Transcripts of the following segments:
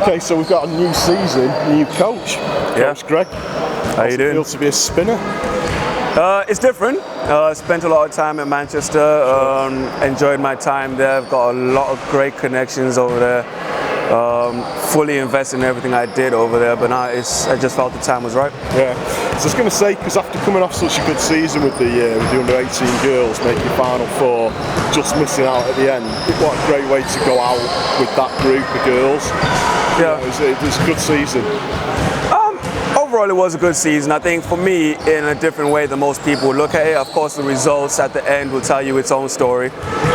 Okay, so we've got a new season, new coach, Coach Greg. How you doing? Feel to be a spinner? It's different. Spent a lot of time at Manchester. Enjoyed my time there. I've got a lot of great connections over there. Fully invested in everything I did over there, but now I just felt the time was right. Yeah. So I was going to say, because after coming off such a good season with the under-18 girls, making Final Four, just missing out at the end, what a great way to go out with that group of girls. Yeah. It was a good season. Overall, it was a good season. I think for me, in a different way than most people look at it. Of course, the results at the end will tell you its own story.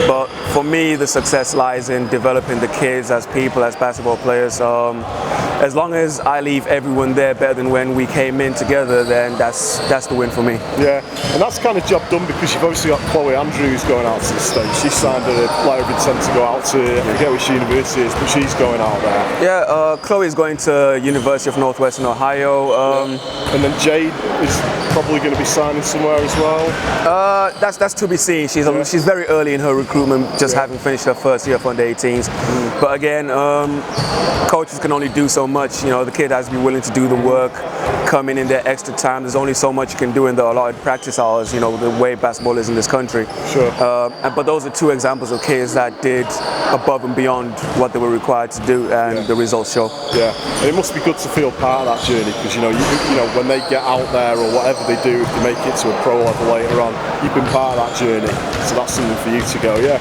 But for me, the success lies in developing the kids as people, as basketball players. As long as I leave everyone there better than when we came in together, then that's the win for me. Yeah, and that's kind of job done because you've obviously got Chloe Andrews going out to the States. She signed a letter of intent to go out to, I forget which university it is, but she's going out there. Yeah, Chloe's going to University of Northwestern Ohio. And then Jade is probably going to be signing somewhere as well. That's to be seen. She's very early in her recruitment, just having finished her first year of under-18s. But again, coaches can only do so much. You know, the kid has to be willing to do the work, come in their extra time. There's only so much you can do in the allotted practice hours. You know, the way basketball is in this country. Sure. But those are two examples of kids that did above and beyond what they were required to do, and the results show. Yeah, and it must be good to feel part of that journey because you know when they get out there or whatever they do, if they make it to a pro level later on, you've been part of that journey. So that's something for you to go, yeah.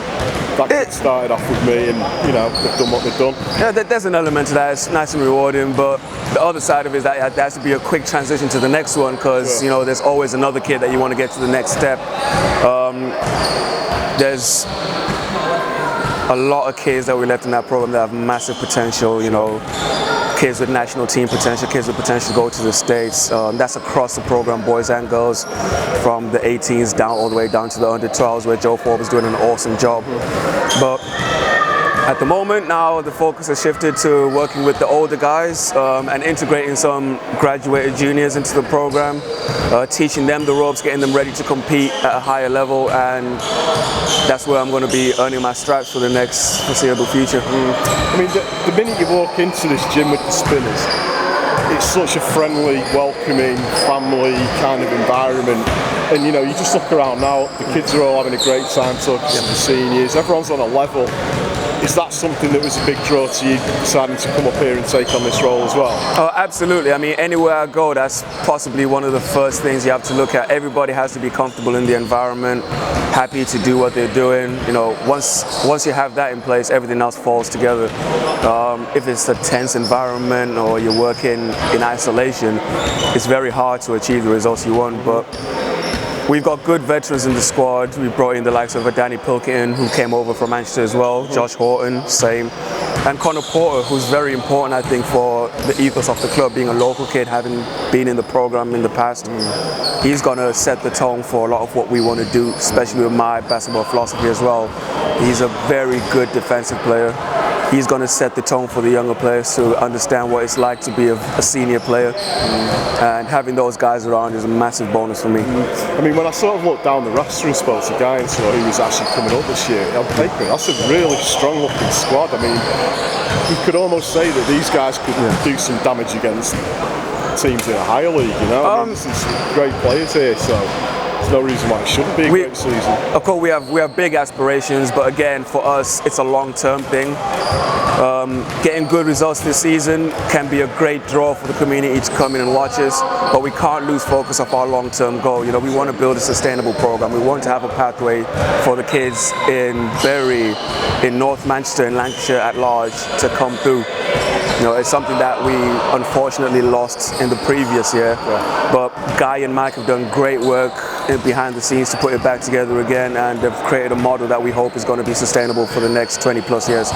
That started off with me, and you know they've done what they've done. Yeah, there's an element to that. It's nice and rewarding, but the other side of it is that there has to be a quick transition to the next one because you know there's always another kid that you want to get to the next step. There's a lot of kids that we left in that program that have massive potential. You know, kids with national team potential, kids with potential to go to the States. That's across the program, boys and girls, from the 18s down all the way down to the under 12s, where Joe Forbes is doing an awesome job. But at the moment now, the focus has shifted to working with the older guys and integrating some graduated juniors into the program, teaching them the ropes, getting them ready to compete at a higher level, and that's where I'm going to be earning my stripes for the next foreseeable future. I mean, the minute you walk into this gym with the Spinners, it's such a friendly, welcoming, family kind of environment. And you know, you just look around now, the kids are all having a great time talking to the seniors, everyone's on a level. Is that something that was a big draw to you, deciding to come up here and take on this role as well? Oh, absolutely. I mean, anywhere I go, that's possibly one of the first things you have to look at. Everybody has to be comfortable in the environment, happy to do what they're doing. You know, once you have that in place, everything else falls together. If it's a tense environment or you're working in isolation, it's very hard to achieve the results you want. But we've got good veterans in the squad. We brought in the likes of Danny Pilkington, who came over from Manchester as well. Josh Horton, same. And Connor Porter, who's very important, I think, for the ethos of the club, being a local kid, having been in the program in the past. He's going to set the tone for a lot of what we want to do, especially with my basketball philosophy as well. He's a very good defensive player. He's going to set the tone for the younger players to understand what it's like to be a senior player. And having those guys around is a massive bonus for me. I mean, when I sort of looked down the roster and spoke to a guy and saw who was actually coming up this year, on paper, that's a really strong looking squad. I mean, you could almost say that these guys could do some damage against teams in a higher league, you know? I mean, there's some great players here, so there's no reason why it shouldn't be a great season. Of course, we have big aspirations, but again, for us, it's a long-term thing. Getting good results this season can be a great draw for the community to come in and watch us, but we can't lose focus of our long-term goal. You know, we want to build a sustainable program. We want to have a pathway for the kids in Bury, in North Manchester, and Lancashire at large to come through. You know, it's something that we unfortunately lost in the previous year, but Guy and Mike have done great work behind the scenes to put it back together again, and they've created a model that we hope is going to be sustainable for the next 20 plus years.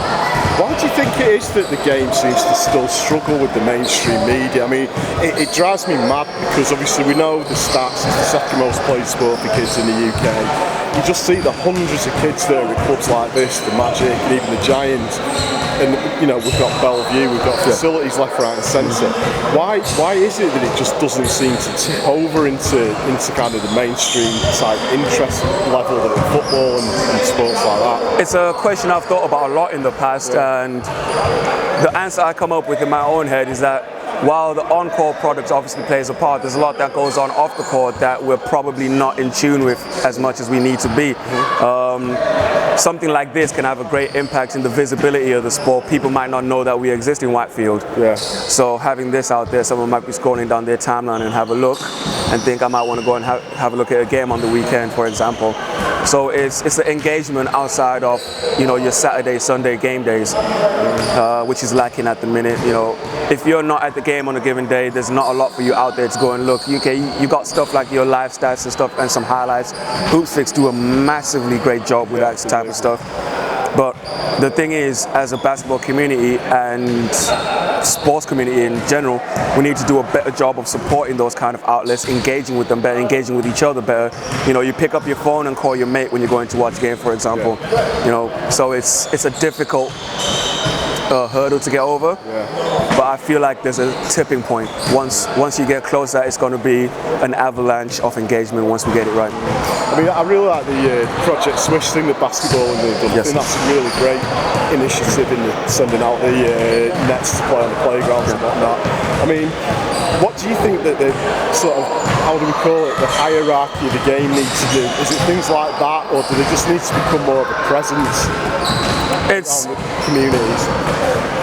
Why do you think it is that the game seems to still struggle with the mainstream media? I mean, it drives me mad because obviously we know the stats is the second most played sport for kids in the UK. you just see the hundreds of kids there at clubs like this, the Magic, and even the Giants. And we've got Bellevue, we've got facilities left, right, and centre. Why is it that it just doesn't seem to tip over into kind of the mainstream type interest level that in football and sports like that? It's a question I've thought about a lot in the past, and the answer I come up with in my own head is that while the on-court product obviously plays a part, there's a lot that goes on off the court that we're probably not in tune with as much as we need to be. Something like this can have a great impact in the visibility of the sport. People might not know that we exist in Whitefield. Yeah. So having this out there, someone might be scrolling down their timeline and have a look and think I might want to go and have a look at a game on the weekend, for example. So it's the engagement outside of your Saturday, Sunday game days, which is lacking at the minute. If you're not at the game on a given day, there's not a lot for you out there to go and look. You got stuff like your live stats and stuff and some highlights. Hoopsfix do a massively great job with that type of stuff. But the thing is, as a basketball community and sports community in general, we need to do a better job of supporting those kind of outlets, engaging with them better, engaging with each other better. You pick up your phone and call your mate when you're going to watch a game, for example. So it's a difficult hurdle to get over. But I feel like there's a tipping point. Once you get closer, it's going to be an avalanche of engagement once we get it right. I mean, I really like the Project Swish thing, the basketball, and I think that's a really great initiative in sending out the nets to play on the playgrounds and whatnot. I mean, what do you think that the sort of, how do we call it, the hierarchy of the game needs to do? Is it things like that, or do they just need to become more of a presence around the communities?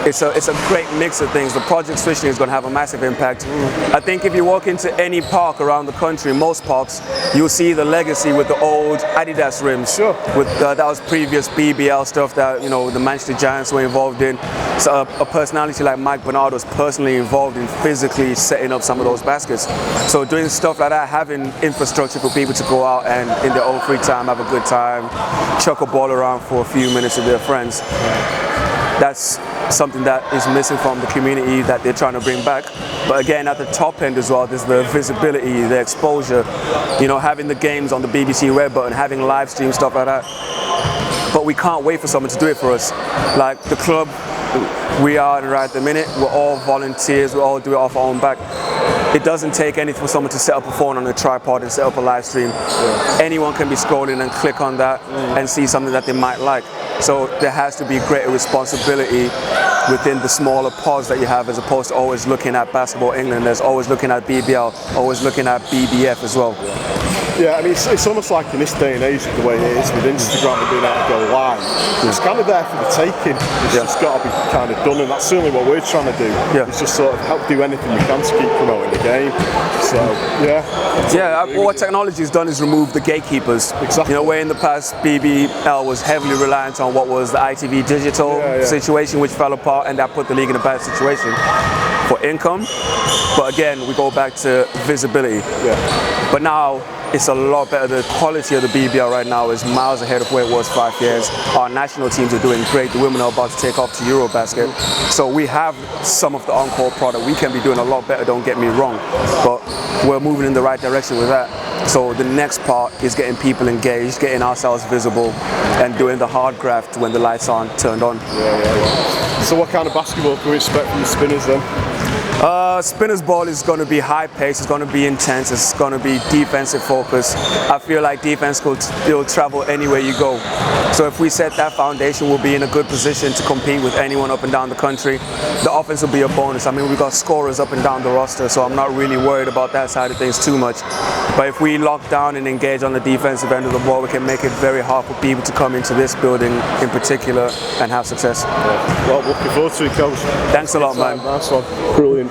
It's a great mix of things. The project switching is going to have a massive impact. I think if you walk into any park around the country, most parks, you'll see the legacy with the old Adidas rims. Sure. With that was previous BBL stuff that the Manchester Giants were involved in. So a personality like Mike Bernard was personally involved in physically setting up some of those baskets. So doing stuff like that, having infrastructure for people to go out and in their own free time have a good time, chuck a ball around for a few minutes with their friends. That's something that is missing from the community that they're trying to bring back. But again, at the top end as well, there's the visibility, the exposure, having the games on the BBC Red Button, having live stream, stuff like that. But we can't wait for someone to do it for us. Like the club we are in right at the minute, we're all volunteers, we all do it off our own back. It doesn't take anything for someone to set up a phone on a tripod and set up a live stream. Yeah. Anyone can be scrolling and click on that and see something that they might like. So there has to be greater responsibility within the smaller pods that you have, as opposed to always looking at Basketball England, there's always looking at BBL, always looking at BBF as well. Yeah, I mean, it's almost like in this day and age, the way it is with Instagram and being able to go live, it's kind of there for the taking. It's just got to be kind of done, and that's certainly what we're trying to do. It's just sort of help do anything we can to keep promoting the game. So, what technology has done is remove the gatekeepers. Exactly. Where in the past BBL was heavily reliant on what was the ITV digital situation, which fell apart, and that put the league in a bad situation for income. But again, we go back to visibility. But now it's a lot better. The quality of the BBL right now is miles ahead of where it was 5 years. Our national teams are doing great. The women are about to take off to Eurobasket. So we have some of the on-court product. We can be doing a lot better, don't get me wrong. But we're moving in the right direction with that. So the next part is getting people engaged, getting ourselves visible, and doing the hard graft when the lights aren't turned on. So what kind of basketball can we expect from the Spinners then? Spinners ball is going to be high pace, it's going to be intense, it's going to be defensive focus. I feel like defense will travel anywhere you go. So if we set that foundation, we'll be in a good position to compete with anyone up and down the country. The offense will be a bonus. I mean, we've got scorers up and down the roster, so I'm not really worried about that side of things too much. But if we lock down and engage on the defensive end of the ball, we can make it very hard for people to come into this building in particular and have success. Well, looking forward to it, Coach. Thanks a lot, man. Nice one. Brilliant.